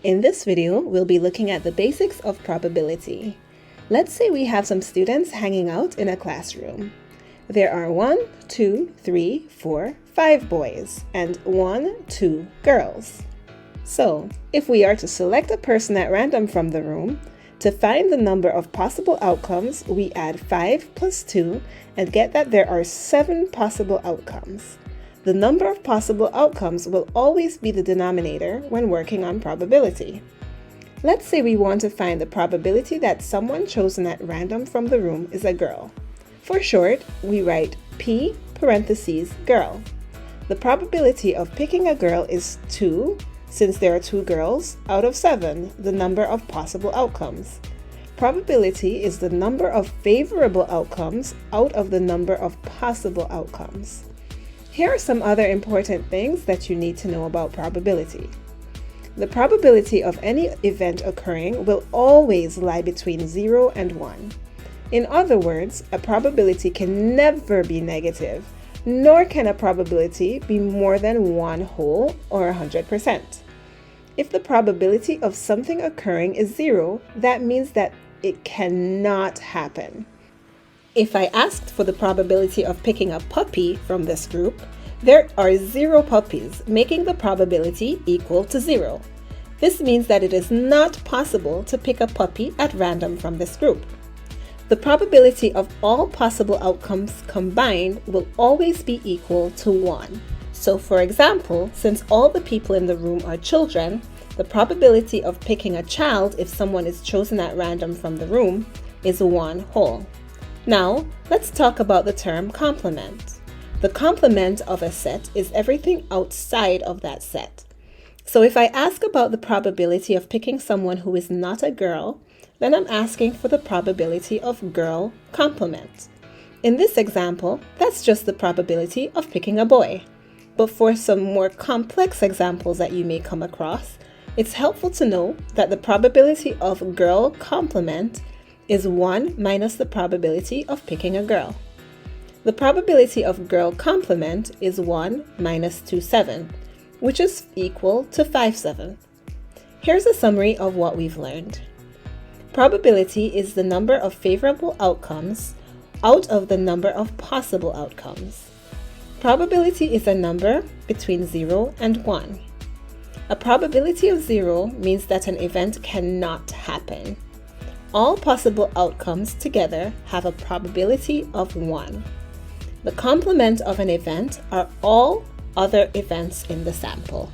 In this video, we'll be looking at the basics of probability. Let's say we have some students hanging out in a classroom. There are 1, 2, 3, 4, 5 boys and 1, 2 girls. So, if we are to select a person at random from the room, to find the number of possible outcomes, we add 5 plus 2 and get that there are 7 possible outcomes. The number of possible outcomes will always be the denominator when working on probability. Let's say we want to find the probability that someone chosen at random from the room is a girl. For short, we write P parentheses girl. The probability of picking a girl is 2, since there are 2 girls, out of 7, the number of possible outcomes. Probability is the number of favorable outcomes out of the number of possible outcomes. Here are some other important things that you need to know about probability. The probability of any event occurring will always lie between 0 and 1. In other words, a probability can never be negative, nor can a probability be more than 1 whole or 100%. If the probability of something occurring is 0, that means that it cannot happen. If I asked for the probability of picking a puppy from this group, there are 0 puppies, making the probability equal to 0. This means that it is not possible to pick a puppy at random from this group. The probability of all possible outcomes combined will always be equal to 1. So for example, since all the people in the room are children, the probability of picking a child if someone is chosen at random from the room is 1 whole. Now, let's talk about the term complement. The complement of a set is everything outside of that set. So if I ask about the probability of picking someone who is not a girl, then I'm asking for the probability of girl complement. In this example, that's just the probability of picking a boy. But for some more complex examples that you may come across, it's helpful to know that the probability of girl complement is 1 minus the probability of picking a girl. The probability of girl complement is 1 minus 2/7, which is equal to 5/7. Here's a summary of what we've learned. Probability is the number of favorable outcomes out of the number of possible outcomes. Probability is a number between 0 and 1. A probability of 0 means that an event cannot happen. All possible outcomes together have a probability of 1. The complement of an event are all other events in the sample.